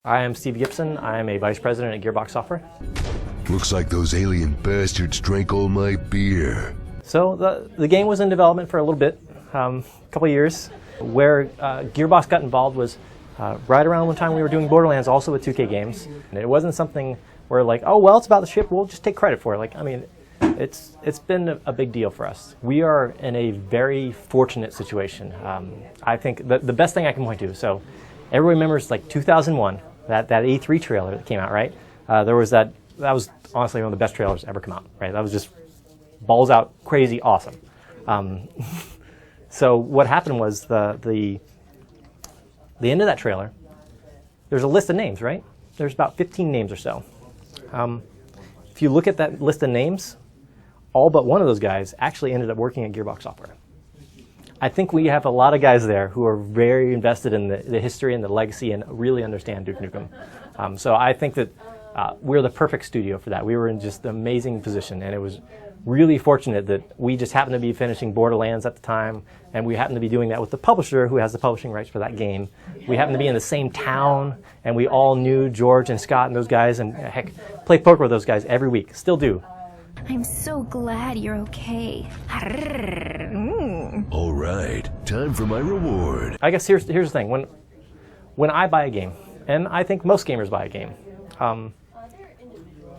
I am Steve Gibson. I am a vice president at GearBox Software. Looks like those alien bastards drank all my beer. So the game was in development for a little bit, a couple of years. Where GearBox got involved was right around one time we were doing Borderlands, also with 2K games. And it wasn't something where like, oh well, it's about the ship, we'll just take credit for it. Like, I mean, it's been a big deal for us. We are in a very fortunate situation. I think the best thing I can point to. So everyone remembers like 2001, that E3 trailer that came out, right? There was that was honestly one of the best trailers ever come out, right? That was just balls out, crazy, awesome. So what happened was the end of that trailer, there's a list of names, right? There's about 15 names or so. If you look at that list of names, all but one of those guys actually ended up working at GearBox Software. I think we have a lot of guys there who are very invested in the history and the legacy and really understand Duke Nukem. So I think that we're the perfect studio for that. We were in just an amazing position, and it was really fortunate that we just happened to be finishing Borderlands at the time, and we happened to be doing that with the publisher who has the publishing rights for that game. We happened to be in the same town, and we all knew George and Scott and those guys, and heck, play poker with those guys every week, still do. I'm so glad you're okay. All right, time for my reward. I guess here's the thing. When I buy a game, and I think most gamers buy a game,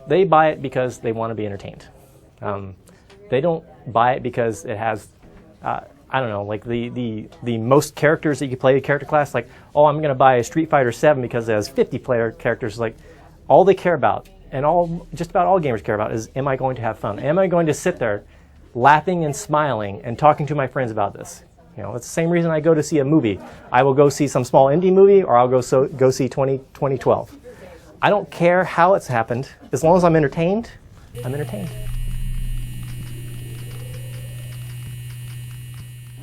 they buy it because they want to be entertained. They don't buy it because it has, I don't know, like the most characters that you can play a character class. Like, oh, I'm going to buy a Street Fighter 7 because it has 50 player characters. Like, all they care about, and just about all gamers care about, is am I going to have fun? Am I going to sit there laughing and smiling and talking to my friends about this? You know, it's the same reason I go to see a movie. I will go see some small indie movie, or I'll go see 2012. I don't care how it's happened. As long as I'm entertained, I'm entertained.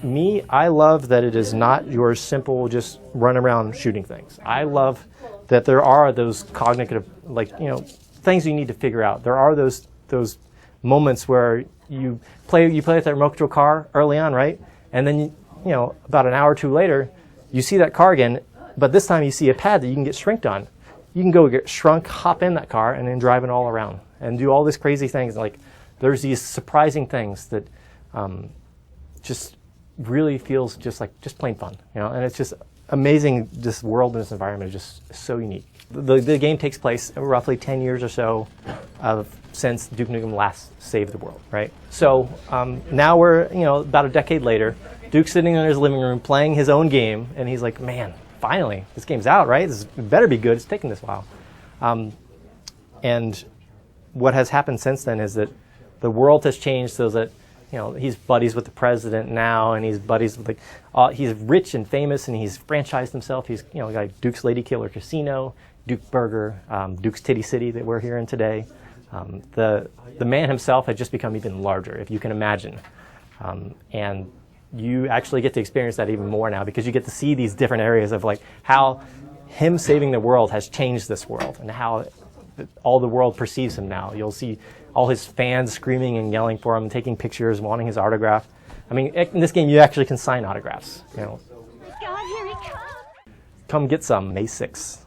Me, I love that it is not your simple just run around shooting things. I love that there are those cognitive, like, you know, things you need to figure out. There are those moments where you play with that remote control car early on, right? And then you know, about an hour or two later, you see that car again, but this time you see a pad that you can get shrinked on. You can go get shrunk, hop in that car, and then drive it all around and do all these crazy things. Like, there's these surprising things that just really feels just plain fun, you know. And it's just amazing. This world and this environment is just so unique. The game takes place roughly 10 years or so since Duke Nukem last saved the world, right? So now we're, you know, about a decade later. Duke's sitting in his living room playing his own game, and he's like, man, finally, this game's out, right? This better be good. It's taken this while. And what has happened since then is that the world has changed so that, you know, he's buddies with the president now, and he's buddies with, like, he's rich and famous, and he's franchised himself. He's, you know, got Duke's Lady Killer Casino, Duke Burger, Duke's Titty City that we're here in today. The man himself had just become even larger, if you can imagine. And you actually get to experience that even more now, because you get to see these different areas of like how him saving the world has changed this world, and how all the world perceives him now. You'll see all his fans screaming and yelling for him, taking pictures, wanting his autograph. I mean, in this game, you actually can sign autographs. You know, God, here he comes. come get some May 6th.